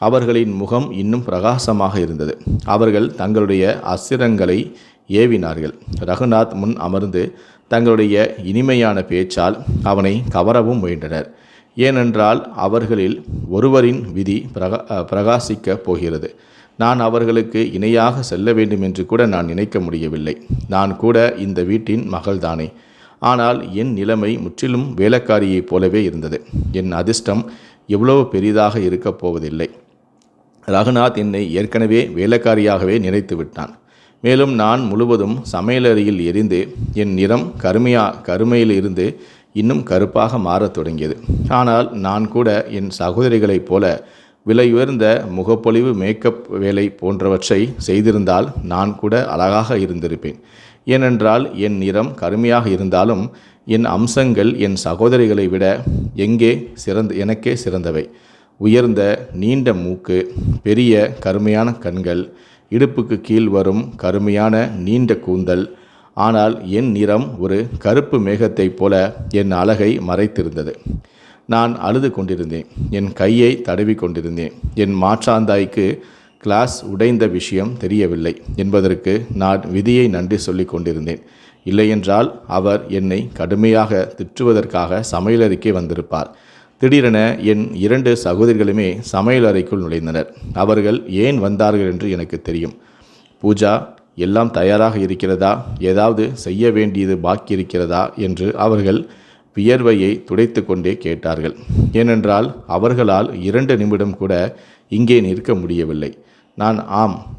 அவர்களின் முகம் இன்னும் பிரகாசமாக இருந்தது. அவர்கள் தங்களுடைய அஸ்திரங்களை ஏவினார்கள். ரகுநாத் முன் அமர்ந்து தங்களுடைய இனிமையான பேச்சால் அவனை கவரவும் முயன்றனர். ஏனென்றால் அவர்களில் ஒருவரின் விதி பிரகாசிக்கப் போகிறது. நான் அவர்களுக்கு இணையாக செல்ல வேண்டும் என்று கூட நான் நினைக்க முடியவில்லை. நான் கூட இந்த வீட்டின் மகள்தானே. ஆனால் என் நிலைமை முற்றிலும் வேலைக்காரியைப் போலவே இருந்தது. என் அதிர்ஷ்டம் எவ்வளவு பெரிதாக இருக்கப் போவதில்லை. ரகுநாத் என்னை ஏற்கனவே வேலைக்காரியாகவே நினைத்து விட்டான். மேலும் நான் முழுவதும் சமையலறையில் எரிந்து என் நிறம் கருமையில் இருந்து இன்னும் கருப்பாக மாறத் தொடங்கியது. ஆனால் நான் கூட என் சகோதரிகளைப் போல விலையுயர்ந்த முகப்பொலிவு மேக்கப் வேலை போன்றவற்றை செய்திருந்தால் நான் கூட அழகாக இருந்திருப்பேன். ஏனென்றால் என் நிறம் கருமையாக இருந்தாலும் என் அம்சங்கள் என் சகோதரிகளை விட எனக்கே சிறந்தவை. உயர்ந்த நீண்ட மூக்கு, பெரிய கருமையான கண்கள், இடுப்புக்கு கீழ் வரும் கருமையான நீண்ட கூந்தல். ஆனால் என் நிறம் ஒரு கருப்பு மேகத்தைப் போல என் அழகை மறைத்திருந்தது. நான் அழுது கொண்டிருந்தேன். என் கையை தடவி கொண்டிருந்தேன். என் மாற்றாந்தாய்க்கு கிளாஸ் உடைந்த விஷயம் தெரியவில்லை என்பதற்கு நான் விதியை நன்றி சொல்லி கொண்டிருந்தேன். இல்லையென்றால் அவர் என்னை கடுமையாக திட்டுவதற்காக சமையலறைக்கே வந்திருப்பார். திடீரென என் 2 சகோதரிகளுமே சமையலறைக்குள் நுழைந்தனர். அவர்கள் ஏன் வந்தார்கள் என்று எனக்கு தெரியும். பூஜா, எல்லாம் தயாராக இருக்கிறதா? ஏதாவது செய்ய வேண்டியது பாக்கி இருக்கிறதா என்று அவர்கள் வியர்வையை துடைத்து கொண்டே கேட்டார்கள். ஏனென்றால் அவர்களால் 2 நிமிடம் கூட இங்கே நிற்க முடியவில்லை.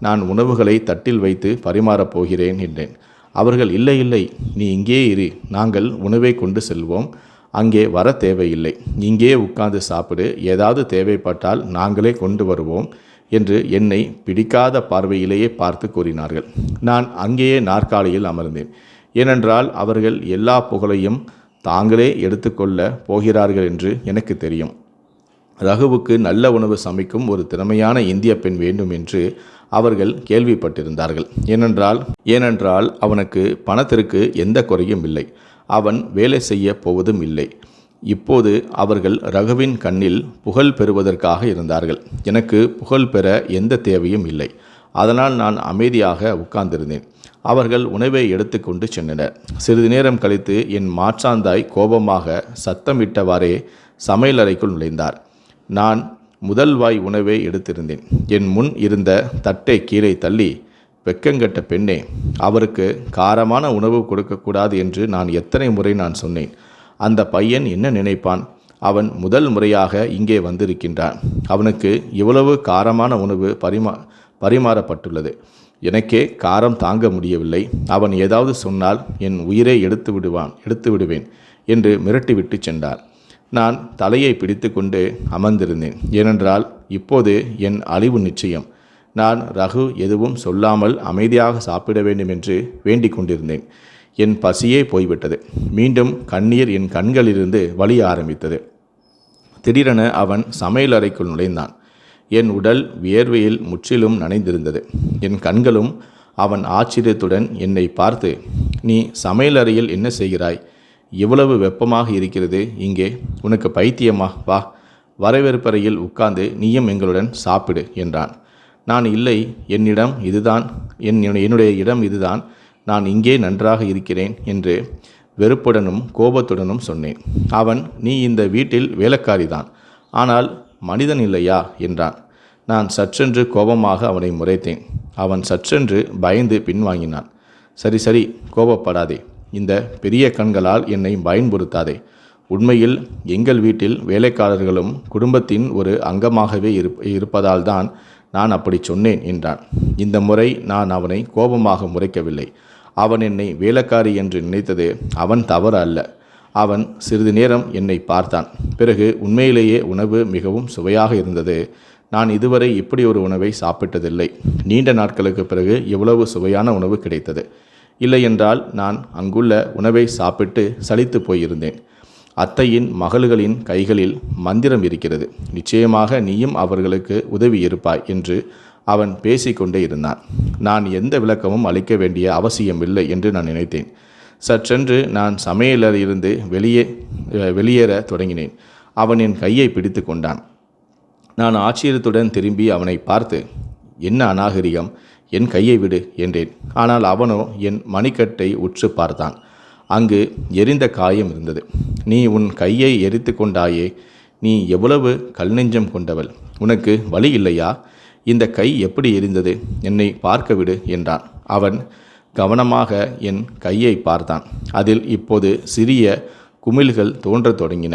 நான் உணவுகளை தட்டில் வைத்து பரிமாறப் போகிறேன் என்றேன். அவர்கள், இல்லை, நீ இங்கே இரு, நாங்கள் உணவை கொண்டு செல்வோம், அங்கே வர தேவையில்லை, இங்கே உட்கார்ந்து சாப்பிடு, ஏதாவது தேவைப்பட்டால் நாங்களே கொண்டு வருவோம் என்று என்னை பிடிக்காத பார்வையிலேயே பார்த்து கூறினார்கள். நான் அங்கேயே நாற்காலியில் அமர்ந்தேன். ஏனென்றால் அவர்கள் எல்லா புகழையும் தாங்களே எடுத்துக்கொள்ள போகிறார்கள் என்று எனக்கு தெரியும். ரகுவுக்கு நல்ல உணவு சமைக்கும் ஒரு திறமையான இந்திய பெண் வேண்டும் என்று அவர்கள் கேள்விப்பட்டிருந்தார்கள். ஏனென்றால் அவனுக்கு பணத்திற்கு எந்த குறையும் இல்லை. அவன் வேலை செய்ய போவதும் இல்லை. இப்போது அவர்கள் ரகுவின் கண்ணில் புகழ் பெறுவதற்காக இருந்தார்கள். எனக்கு புகழ் பெற எந்த தேவையும் இல்லை. அதனால் நான் அமைதியாக உட்கார்ந்திருந்தேன். அவர்கள் உணவை எடுத்துக்கொண்டு சென்றனர். சிறிது நேரம் கழித்து என் மாற்றாந்தாய் கோபமாக சத்தமிட்டவாறே சமையலறைக்குள் நுழைந்தார். நான் முதல் வாய் உணவை எடுத்திருந்தேன். என் முன் இருந்த தட்டை கீழே தள்ளி, வெக்கங்கெட்ட பெண்ணே, அவருக்கு காரமான உணவு கொடுக்கக்கூடாது என்று நான் எத்தனை முறை நான் சொன்னேன். அந்த பையன் என்ன நினைப்பான்? அவன் முதல் முறையாக இங்கே வந்திருக்கின்றான். அவனுக்கு இவ்வளவு காரமான உணவு பரிமாறப்பட்டுள்ளது. எனக்கே காரம் தாங்க முடியவில்லை. அவன் ஏதாவது சொன்னால் என் உயிரை எடுத்து விடுவேன் என்று மிரட்டிவிட்டு சென்றார். நான் தலையை பிடித்து கொண்டு அமர்ந்திருந்தேன். ஏனென்றால் இப்போது என் அழிவு நிச்சயம். நான் ரகு எதுவும் சொல்லாமல் அமைதியாக சாப்பிட வேண்டும் என்று வேண்டிக் கொண்டிருந்தேன். என் பசியே போய்விட்டது. மீண்டும் கண்ணீர் என் கண்களிலிருந்து வழிய ஆரம்பித்தது. திடீரென அவன் சமையலறைக்குள் நுழைந்தான். என் உடல் வியர்வையில் முற்றிலும் நனைந்திருந்தது. என் கண்களும் அவன் ஆச்சரியத்துடன் என்னை பார்த்து, நீ சமையலறையில் என்ன செய்கிறாய்? இவ்வளவு வெப்பமாக இருக்கிறது இங்கே, உனக்கு பைத்தியமா? வா, வரவேற்பறையில் உட்கார்ந்து நீயும் எங்களுடன் சாப்பிடு என்றான். நான், இல்லை, என்னுடைய இடம் இதுதான், நான் இங்கே நன்றாக இருக்கிறேன் என்று வெறுப்புடனும் கோபத்துடனும் சொன்னேன். அவன், நீ இந்த வீட்டில் வேலைக்காரிதான், ஆனால் மனிதன் இல்லையா என்றான். நான் சற்றென்று கோபமாக அவனை முறைத்தேன். அவன் சற்றென்று பயந்து பின்வாங்கினான். சரி, கோபப்படாதே. இந்த பெரிய கண்களால் என்னை பயன்படுத்தாதே. உண்மையில் எங்கள் வீட்டில் வேலைக்காரர்களும் குடும்பத்தின் ஒரு அங்கமாகவே இருப்பதால் தான் நான் அப்படி சொன்னேன் என்றான். இந்த முறை நான் அவனை கோபமாக முறைக்கவில்லை. அவன் என்னை வேலைக்காரி என்று நினைத்தது அவன் தவறு அல்ல. அவன் சிறிது நேரம் என்னை பார்த்தான். பிறகு, உண்மையிலேயே உணவு மிகவும் சுவையாக இருந்தது. நான் இதுவரை இப்படி ஒரு உணவை சாப்பிட்டதில்லை. நீண்ட நாட்களுக்கு பிறகு இவ்வளவு சுவையான உணவு கிடைத்தது. இல்லையென்றால் நான் அங்குள்ள உணவை சாப்பிட்டு சலித்து போயிருந்தேன். அத்தையின் மகள்களின் கைகளில் மந்திரம் இருக்கிறது. நிச்சயமாக நீயும் அவர்களுக்கு உதவி இருப்பாய் என்று அவன் பேசிக்கொண்டே இருந்தான். நான் எந்த விளக்கமும் அளிக்க வேண்டிய அவசியமில்லை என்று நான் நினைத்தேன். சற்றென்று நான் சமையலறையிலிருந்து வெளியேற தொடங்கினேன். அவன் என் கையை பிடித்து கொண்டான். நான் ஆச்சரியத்துடன் திரும்பி அவனை பார்த்து, என்ன அநாகரிகம், என் கையை விடு என்றேன். ஆனால் அவனோ என் மணிக்கட்டை உற்று பார்த்தான். அங்கு எரிந்த காயம் இருந்தது. நீ உன் கையை எரித்து கொண்டாயே, நீ எவ்வளவு கல்நெஞ்சம் கொண்டவள், உனக்கு வலி இல்லையா? இந்த கை எப்படி எரிந்தது? என்னை பார்க்க விடு என்றான். அவன் கவனமாக என் கையை பார்த்தான். அதில் இப்போது சிறிய குமிழ்கள் தோன்றத் தொடங்கின.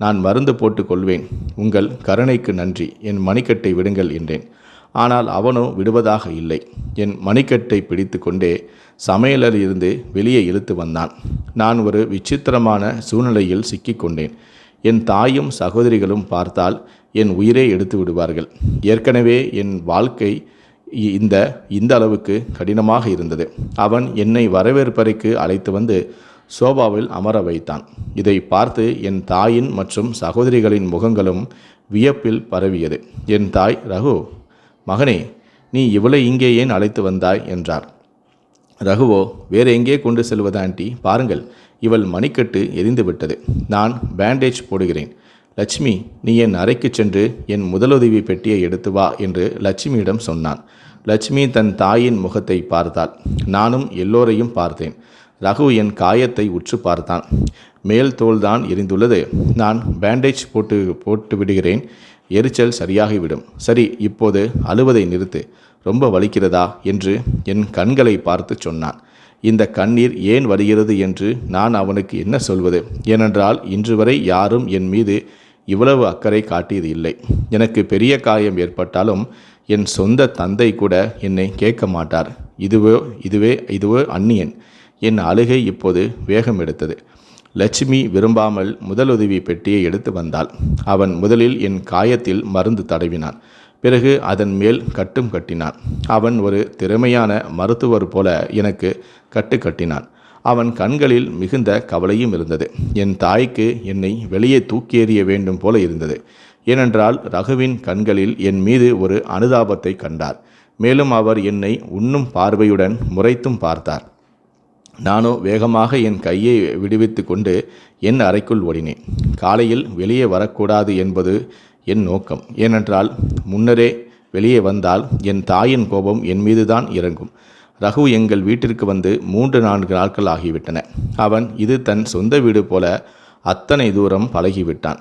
நான் மருந்து போட்டுக் கொள்வேன், உங்கள் கருணைக்கு நன்றி, என் மணிக்கட்டை விடுங்கள் என்றேன். ஆனால் அவனோ விடுவதாக இல்லை. என் மணிக்கட்டை பிடித்து கொண்டே சமையலறையிலிருந்து வெளியே இழுத்து வந்தான். நான் ஒரு விசித்திரமான சூழ்நிலையில் சிக்கிக்கொண்டேன். என் தாயும் சகோதரிகளும் பார்த்தால் என் உயிரை எடுத்து விடுவார்கள். ஏற்கனவே என் வாழ்க்கை இந்த இந்த அளவுக்கு கடினமாக இருந்தது. அவன் என்னை வரவேற்பறைக்கு அழைத்து வந்து சோபாவில் அமர வைத்தான். இதை பார்த்து என் தாயின் மற்றும் சகோதரிகளின் முகங்களும் வியப்பில் பரவியது. என் தாய், ரகு, மகனே, நீ இவளை இங்கே ஏன் அழைத்து வந்தாய் என்றார். ரகுவோ, வேறு எங்கே கொண்டு செல்வது ஆண்டி, பாருங்கள், இவள் மணிக்கட்டு எரிந்து விட்டது. நான் பேண்டேஜ் போடுகிறேன். லட்சுமி, நீ என் அறைக்கு சென்று என் முதலுதவி பெட்டியை எடுத்து வா என்று லட்சுமியிடம் சொன்னான். லட்சுமி தன் தாயின் முகத்தை பார்த்தாள். நானும் எல்லோரையும் பார்த்தேன். ரகு என் காயத்தை உற்று பார்த்தான். மேல் தோல்தான் எரிந்துள்ளது. நான் பேண்டேஜ் போட்டு விடுகிறேன். எரிச்சல் சரியாகிவிடும். சரி, இப்போது அழுவதை நிறுத்து. ரொம்ப வலிக்கிறதா என்று என் கண்களை பார்த்து சொன்னான். இந்த கண்ணீர் ஏன் வருகிறது என்று நான் அவனுக்கு என்ன சொல்வது? ஏனென்றால் இன்று வரை யாரும் என் மீது இவ்வளவு அக்கறை காட்டியது இல்லை. எனக்கு பெரிய காயம் ஏற்பட்டாலும் என் சொந்த தந்தை கூட என்னை கேட்க மாட்டார். இதுவே அந்நியன். என் அழுகை இப்போது வேகம் எடுத்தது. லட்சுமி விரும்பாமல் முதலுதவி பெட்டியை எடுத்து வந்தாள். அவன் முதலில் என் காயத்தில் மருந்து தடவினான். பிறகு அதன் மேல் கட்டும் கட்டினான். அவன் ஒரு திறமையான மருத்துவர் போல எனக்கு கட்டினான். அவன் கண்களில் மிகுந்த கவலையும் இருந்தது. என் தாய்க்கு என்னை வெளியே தூக்கி எறிய வேண்டும் போல இருந்தது. ஏனென்றால் ரகுவின் கண்களில் என் மீது ஒரு அனுதாபத்தை கண்டார். மேலும் அவர் என்னை உண்ணும் பார்வையுடன் முறைத்தும் பார்த்தார். நானோ வேகமாக என் கையை விடுவித்து கொண்டு என் அறைக்குள் ஓடினேன். காலையில் வெளியே வரக்கூடாது என்பது என் நோக்கம். ஏனென்றால் முன்னரே வெளியே வந்தால் என் தாயின் கோபம் என் மீதுதான் இறங்கும். ரகு எங்கள் வீட்டிற்கு வந்து 3-4 நாட்கள் ஆகிவிட்டன. அவன் இது தன் சொந்த வீடு போல அத்தனை தூரம் பழகிவிட்டான்.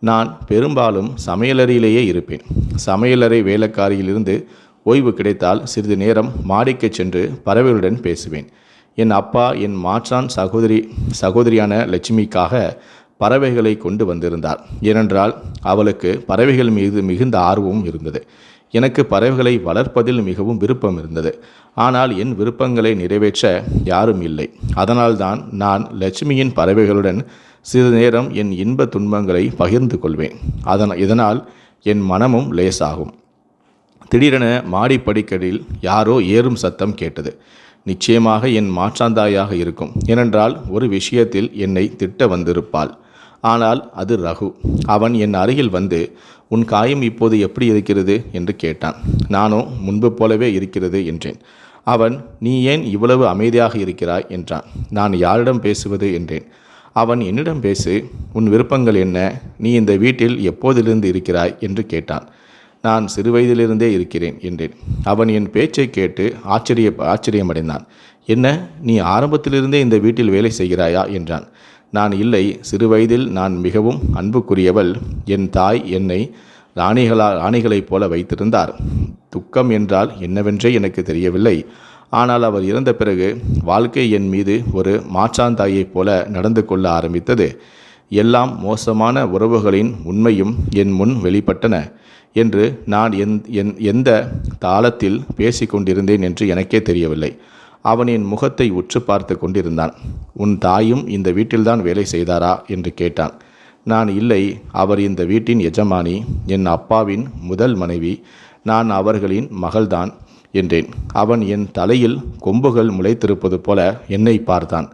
நான் பெரும்பாலும் சமையலறையிலேயே இருப்பேன். சமையலறை வேலைக்காரியிலிருந்து ஓய்வு கிடைத்தால் சிறிது நேரம் மாடிக்கு சென்று பறவைகளுடன் பேசுவேன். என் அப்பா என் மாற்றான் சகோதரியான லட்சுமிக்காக பறவைகளை கொண்டு வந்திருந்தார். ஏனென்றால் அவளுக்கு பறவைகள் மீது மிகுந்த ஆர்வமும் இருந்தது. எனக்கு பறவைகளை வளர்ப்பதில் மிகவும் விருப்பம் இருந்தது. ஆனால் என் விருப்பங்களை நிறைவேற்ற யாரும் இல்லை. அதனால்தான் நான் லட்சுமியின் பறவைகளுடன் சிறிது நேரம் என் இன்ப துன்பங்களை பகிர்ந்து கொள்வேன். இதனால் என் மனமும் லேசாகும். திடீரென மாடி படிக்கடில் யாரோ ஏறும் சத்தம் கேட்டது. நிச்சயமாக என் மாற்றாந்தாயாக இருக்கும். ஏனென்றால் ஒரு விஷயத்தில் என்னை திட்ட வந்திருப்பாள். ஆனால் அது ரகு. அவன் என் அருகில் வந்து, உன் காயம் இப்போது எப்படி இருக்கிறது என்று கேட்டான். நானோ முன்பு போலவே இருக்கிறது என்றேன். அவன், நீ ஏன் இவ்வளவு அமைதியாக இருக்கிறாய் என்றான். நான் யாரிடம் பேசுவது என்றேன். அவன், என்னிடம் பேசு, உன் விருப்பங்கள் என்ன, நீ இந்த வீட்டில் எப்போதிலிருந்து இருக்கிறாய் என்று கேட்டான். நான் சிறுவயதிலிருந்தே இருக்கிறேன் என்றேன். அவன் என் பேச்சை கேட்டு ஆச்சரியமடைந்தான். என்ன, நீ ஆரம்பத்திலிருந்தே இந்த வீட்டில் வேலை செய்கிறாயா என்றான். நான், இல்லை, சிறுவயதில் நான் மிகவும் அன்புக்குரியவள். என் தாய் என்னை ராணிகளைப் போல வைத்திருந்தார். துக்கம் என்றால் என்னவென்றே எனக்கு தெரியவில்லை. ஆனால் அவர் இறந்த பிறகு வாழ்க்கை என் மீது ஒரு மாற்றாந்தாயைப் போல நடந்து கொள்ள ஆரம்பித்தது. எல்லாம் மோசமான உறவுகளின் உண்மையும் என் முன் வெளிப்பட்டன என்று நான் எந்த தாளத்தில் பேசிக்கொண்டிருந்தேன் என்று எனக்கே தெரியவில்லை. அவன் என் முகத்தை உற்று பார்த்து கொண்டிருந்தான். உன் தாயும் இந்த வீட்டில்தான் வேலை செய்தாரா என்று கேட்டான். நான், இல்லை, அவர் இந்த வீட்டின் எஜமானி, என் அப்பாவின் முதல் மனைவி, நான் அவர்களின் மகள்தான் என்றேன். அவன் என் தலையில் கொம்புகள் முளைத்திருப்பது போல என்னை பார்த்தான்.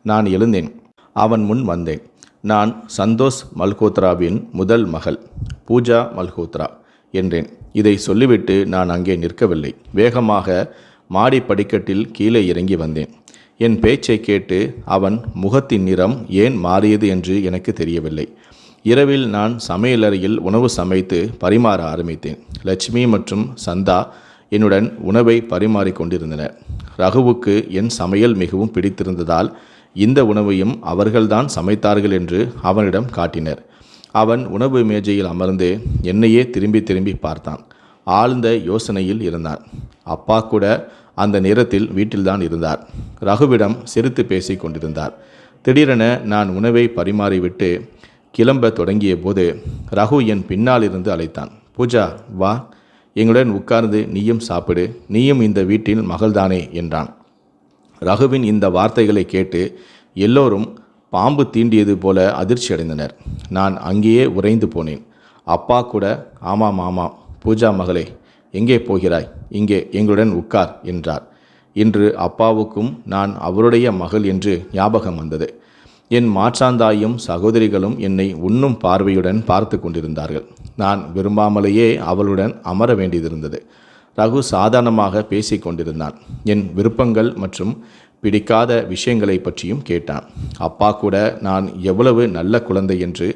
நான் எழுந்தேன். அவன் முன் வந்தேன். நான் சந்தோஷ் மல்ஹோத்ராவின் முதல் மகள் பூஜா மல்ஹோத்ரா என்றேன். இதை சொல்லிவிட்டு நான் அங்கே நிற்கவில்லை. வேகமாக மாடி படிக்கட்டில் கீழே இறங்கி வந்தேன். என் பேச்சை கேட்டு அவன் முகத்தின் நிறம் ஏன் மாறியது என்று எனக்கு தெரியவில்லை. இரவில் நான் சமையலறையில் உணவு சமைத்து பரிமாற ஆரம்பித்தேன். லட்சுமி மற்றும் சந்தா என்னுடன் உணவை பரிமாறி கொண்டிருந்தனர். ரகுவுக்கு என் சமையல் மிகவும் பிடித்திருந்ததால் இந்த உணவையும் அவர்கள்தான் சமைத்தார்கள் என்று அவனிடம் காட்டினர். அவன் உணவு மேஜையில் அமர்ந்து என்னையே திரும்பி திரும்பி பார்த்தான். ஆழ்ந்த யோசனையில் இருந்தான். அப்பா கூட அந்த நேரத்தில் வீட்டில்தான் இருந்தார். ரகுவிடம் சிரித்து பேசி கொண்டிருந்தார். திடீரென நான் உணவை பரிமாறிவிட்டு கிளம்ப தொடங்கிய போது ரகு என் பின்னால் இருந்து அழைத்தான். பூஜா, வா, எங்களுடன் உட்கார்ந்து நீயும் சாப்பிடு, நீயும் இந்த வீட்டின் மகள்தானே என்றான். ரகுவின் இந்த வார்த்தைகளை கேட்டு எல்லோரும் பாம்பு தீண்டியது போல அதிர்ச்சி அடைந்தனர். நான் அங்கேயே உறைந்து போனேன். அப்பா கூட, ஆமாம், பூஜா மகளே, எங்கே போகிறாய்? இங்கே எங்களுடன் உட்கார் என்றார். இன்று அப்பாவுக்கும் நான் அவருடைய மகள் என்று ஞாபகம் வந்தது. என் மாற்றாந்தாயும் சகோதரிகளும் என்னை உண்ணும் பார்வையுடன் பார்த்து கொண்டிருந்தார்கள். நான் விரும்பாமலேயே அவளுடன் அமர வேண்டியதிருந்தது. ரகு சாதாரணமாக பேசி கொண்டிருந்தான். என் விருப்பங்கள் மற்றும் பிடிக்காத விஷயங்களை பற்றியும் கேட்டான். அப்பா கூட நான் எவ்வளவு நல்ல குழந்தை என்று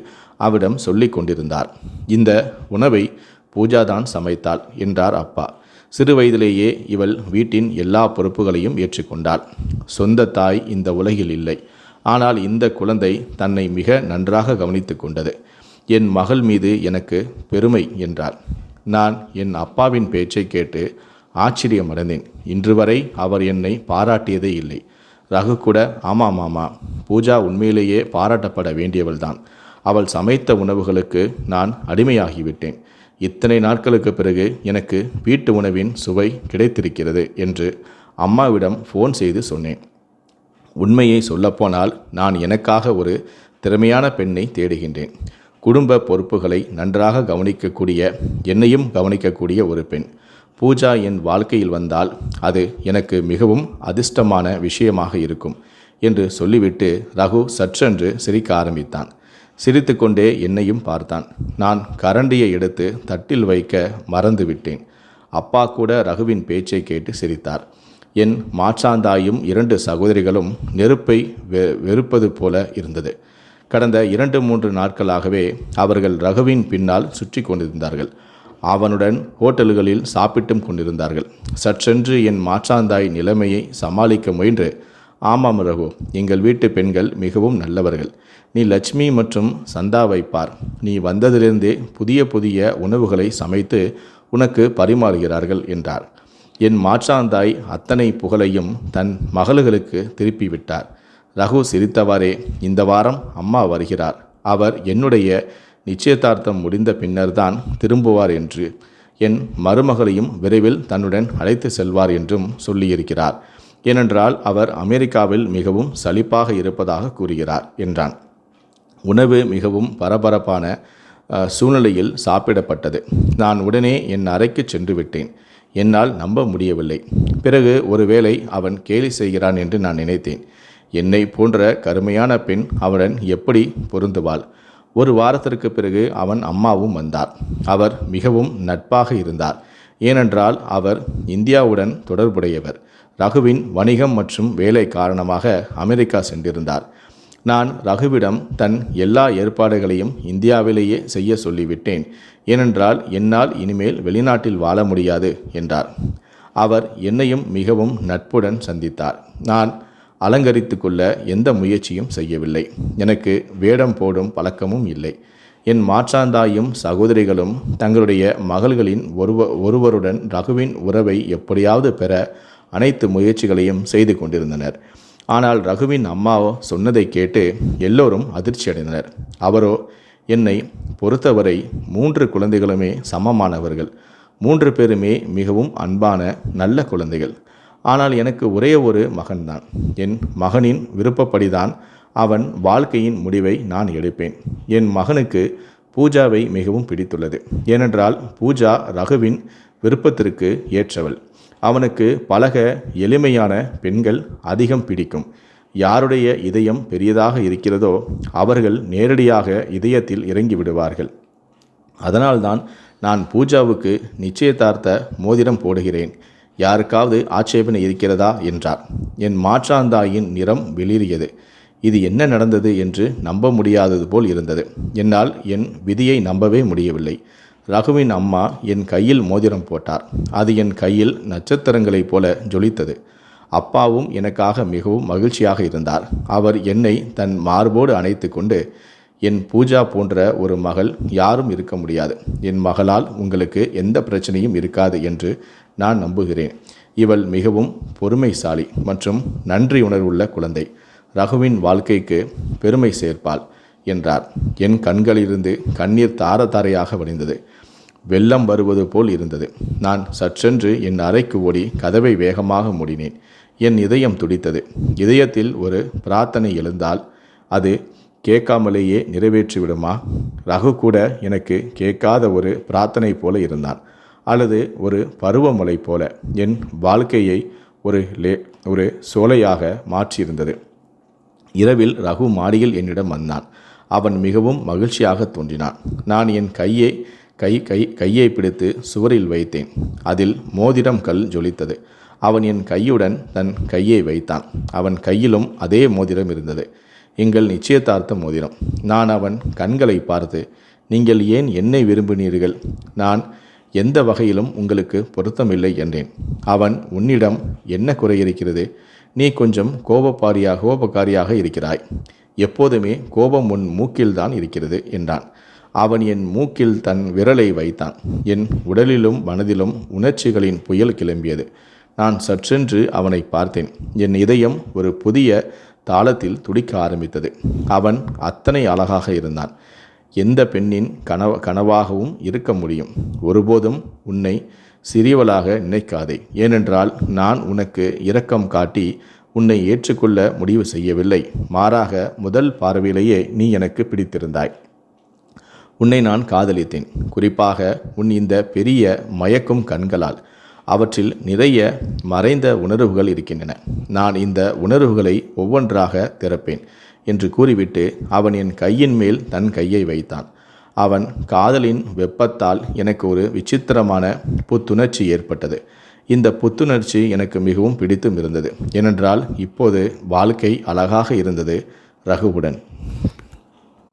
அவரிடம் சொல்லி கொண்டிருந்தார். இந்த உணவை பூஜாதான் சமைத்தாள் என்றார் அப்பா. சிறு வயதிலேயே இவள் வீட்டின் எல்லா பொறுப்புகளையும் ஏற்றுக்கொண்டாள். சொந்த தாய் இந்த உலகில் இல்லை. ஆனால் இந்த குழந்தை தன்னை மிக நன்றாக கவனித்து கொண்டது. என் மகள் மீது எனக்கு பெருமை என்றார். நான் என் அப்பாவின் பேச்சை கேட்டு ஆச்சரியமடைந்தேன். இன்று வரை அவர் என்னை பாராட்டியதே இல்லை. ரகு கூட, ஆமாம் மாமா, பூஜா உண்மையிலேயே பாராட்டப்பட வேண்டியவள்தான். அவள் சமைத்த உணவுகளுக்கு நான் அடிமையாகிவிட்டேன். இத்தனை நாட்களுக்கு பிறகு எனக்கு வீட்டு உணவின் சுவை கிடைத்திருக்கிறது என்று அம்மாவிடம் ஃபோன் செய்து சொன்னேன். உண்மையை சொல்லப்போனால் நான் எனக்காக ஒரு திறமையான பெண்ணை தேடுகின்றேன். குடும்ப பொறுப்புகளை நன்றாக கவனிக்கக்கூடிய, என்னையும் கவனிக்கக்கூடிய ஒரு பெண். பூஜா என் வாழ்க்கையில் வந்தால் அது எனக்கு மிகவும் அதிர்ஷ்டமான விஷயமாக இருக்கும் என்று சொல்லிவிட்டு ரகு சற்றென்று சிரிக்க ஆரம்பித்தான். சிரித்துக்கொண்டே என்னையும் பார்த்தான். நான் கரண்டியை எடுத்து தட்டில் வைக்க மறந்துவிட்டேன். அப்பா கூட ரகுவின் பேச்சை கேட்டு சிரித்தார். என் மாற்றாந்தாயும் 2 சகோதரிகளும் நெருப்பை வெறுப்பது போல இருந்தது. கடந்த 2-3 நாட்களாகவே அவர்கள் ரகுவின் பின்னால் சுற்றி கொண்டிருந்தார்கள். அவனுடன் ஹோட்டல்களில் சாப்பிட்டும் கொண்டிருந்தார்கள். சற்றென்று என் மாற்றாந்தாய் நிலைமையை சமாளிக்க முயன்று, ஆமாம் ரகு, எங்கள் வீட்டு பெண்கள் மிகவும் நல்லவர்கள். நீ லட்சுமி மற்றும் சந்தாவை பார். நீ வந்ததிலிருந்தே புதிய புதிய உணவுகளை சமைத்து உனக்கு பரிமாறுகிறார்கள் என்றார். என் மாற்றாந்தாய் அத்தனை புகழையும் தன் மகளுக்கு திருப்பி விட்டார். ரகு சிரித்தவாறே, இந்த வாரம் அம்மா வருகிறார். அவர் என்னுடைய நிச்சயதார்த்தம் முடிந்த பின்னர்தான் திரும்புவார் என்று, என் மருமகளையும் விரைவில் தன்னுடன் அழைத்து செல்வார் என்றும் சொல்லியிருக்கிறார். ஏனென்றால் அவர் அமெரிக்காவில் மிகவும் சலிப்பாக இருப்பதாக கூறுகிறார் என்றான். உணவு மிகவும் பரபரப்பான சூழ்நிலையில் சாப்பிடப்பட்டது. நான் உடனே என் அறைக்கு சென்று விட்டேன். என்னால் நம்ப முடியவில்லை. பிறகு ஒருவேளை அவன் கேலி செய்கிறான் என்று நான் நினைத்தேன். என்னை போன்ற கருமையான பெண் அவனுடன் எப்படி பொருந்துவாள்? ஒரு வாரத்திற்கு பிறகு அவன் அம்மாவும் வந்தார். அவர் மிகவும் நட்பாக இருந்தார். ஏனென்றால் அவர் இந்தியாவுடன் தொடர்புடையவர். ரகுவின் வணிகம் மற்றும் வேலை காரணமாக அமெரிக்கா சென்றிருந்தார். நான் ரகுவிடம் தன் எல்லா ஏற்பாடுகளையும் இந்தியாவிலேயே செய்ய சொல்லிவிட்டேன். ஏனென்றால் என்னால் இனிமேல் வெளிநாட்டில் வாழ முடியாது என்றார். அவர் என்னையும் மிகவும் நட்புடன் சந்தித்தார். நான் அலங்கரித்து கொள்ள எந்த முயற்சியும் செய்யவில்லை. எனக்கு வேடம் போடும் பழக்கமும் இல்லை. என் மாற்றாந்தாயும் சகோதரிகளும் தங்களுடைய மகள்களின் ஒருவருடன் ரகுவின் உறவை எப்படியாவது பெற அனைத்து முயற்சிகளையும் செய்து கொண்டிருந்தனர். ஆனால் ரகுவின் அம்மாவோ சொன்னதை கேட்டு எல்லோரும் அதிர்ச்சியடைந்தனர். அவரோ, என்னை பொறுத்தவரை 3 குழந்தைகளுமே சமமானவர்கள். 3 பேருமே மிகவும் அன்பான நல்ல குழந்தைகள். ஆனால் எனக்கு ஒரே ஒரு மகன்தான். என் மகனின் விருப்பப்படிதான் அவன் வாழ்க்கையின் முடிவை நான் எடுப்பேன். என் மகனுக்கு பூஜாவை மிகவும் பிடித்துள்ளது. ஏனென்றால் பூஜா ரகுவின் விருப்பத்திற்கு ஏற்றவள். அவனுக்கு பழக எளிமையான பெண்கள் அதிகம் பிடிக்கும். யாருடைய இதயம் பெரியதாக இருக்கிறதோ அவர்கள் நேரடியாக இதயத்தில் இறங்கி விடுவார்கள். அதனால்தான் நான் பூஜாவுக்கு நிச்சயதார்த்த மோதிரம் போடுகிறேன். யாருக்காவது ஆட்சேபனை இருக்கிறதா என்றார். என் மாற்றாந்தாயின் நிறம் வெளிரியது. இது என்ன நடந்தது என்று நம்ப முடியாதது போல் இருந்தது. என்னால் என் விதியை நம்பவே முடியவில்லை. ரகுவின் அம்மா என் கையில் மோதிரம் போட்டார். அது என் கையில் நட்சத்திரங்களைப் போல ஜொலித்தது. அப்பாவும் எனக்காக மிகவும் மகிழ்ச்சியாக இருந்தார். அவர் என்னை தன் மார்போடு அணைத்து கொண்டு, என் பூஜா போன்ற ஒரு மகள் யாரும் இருக்க முடியாது. என் மகளால் உங்களுக்கு எந்த பிரச்சனையும் இருக்காது என்று நான் நம்புகிறேன். இவள் மிகவும் பொறுமைசாலி மற்றும் நன்றி உணர்வுள்ள குழந்தை. ரகுவின் வாழ்க்கைக்கு பெருமை சேர்ப்பாள் என்றார். என் கண்களிலிருந்து கண்ணீர் தார தாரையாக வடிந்தது. வெள்ளம் வருவது போல் இருந்தது. நான் சற்றென்று என் அறைக்கு ஓடி கதவை வேகமாக மூடினேன். என் இதயம் துடித்தது. இதயத்தில் ஒரு பிரார்த்தனை எழுந்தால் அது கேட்காமலேயே நிறைவேற்றிவிடுமா? ரகு கூட எனக்கு கேட்காத ஒரு பிரார்த்தனை போல இருந்தான். அல்லது ஒரு பருவமழை போல என் வாழ்க்கையை ஒரு சோலையாக மாற்றியிருந்தது. இரவில் ரகு மாடியில் என்னிடம் வந்தான். அவன் மிகவும் மகிழ்ச்சியாக தோன்றினான். நான் என் கையை பிடித்து சுவரில் வைத்தேன். அதில் மோதிரம் கல் ஜொலித்தது. அவன் என் கையுடன் தன் கையை வைத்தான். அவன் கையிலும் அதே மோதிரம் இருந்தது, எங்கள் நிச்சயதார்த்த மோதிரம். நான் அவன் கண்களை பார்த்து, நீங்கள் ஏன் என்னை விரும்பினீர்கள்? நான் எந்த வகையிலும் உங்களுக்கு பொருத்தமில்லை என்றேன். அவன், உன்னிடம் என்ன குறை இருக்கிறது? நீ கொஞ்சம் கோபக்காரியாக இருக்கிறாய். எப்போதுமே கோபம் உன் மூக்கில்தான் இருக்கிறது என்றான். அவன் என் மூக்கில் தன் விரலை வைத்தான். என் உடலிலும் மனதிலும் உணர்ச்சிகளின் புயல் கிளம்பியது. நான் சற்றென்று அவனை பார்த்தேன். என் இதயம் ஒரு புதிய தாளத்தில் துடிக்க ஆரம்பித்தது. அவன் அத்தனை அழகாக இருந்தான். எந்த பெண்ணின் கனவாகவும் இருக்க முடியும். ஒருபோதும் உன்னை சிறியவளாக நினைக்காதே. ஏனென்றால் நான் உனக்கு இரக்கம் காட்டி உன்னை ஏற்றுக்கொள்ள முடிவு செய்யவில்லை. மாறாக முதல் பார்வையிலேயே நீ எனக்கு பிடித்திருந்தாய். உன்னை நான் காதலித்தேன். குறிப்பாக உன் இந்த பெரிய மயக்கும் கண்களால். அவற்றில் நிறைய மறைந்த உணர்வுகள் இருக்கின்றன. நான் இந்த உணர்வுகளை ஒவ்வொன்றாக திறப்பேன் என்று கூறிவிட்டு அவன் என் கையின் மேல் தன் கையை வைத்தான். அவன் காதலின் வெப்பத்தால் எனக்கு ஒரு விசித்திரமான புத்துணர்ச்சி ஏற்பட்டது. இந்த புத்துணர்ச்சி எனக்கு மிகவும் பிடித்தும் இருந்தது. ஏனென்றால் இப்போது வாழ்க்கை அழகாக இருந்தது ரகுவுடன்.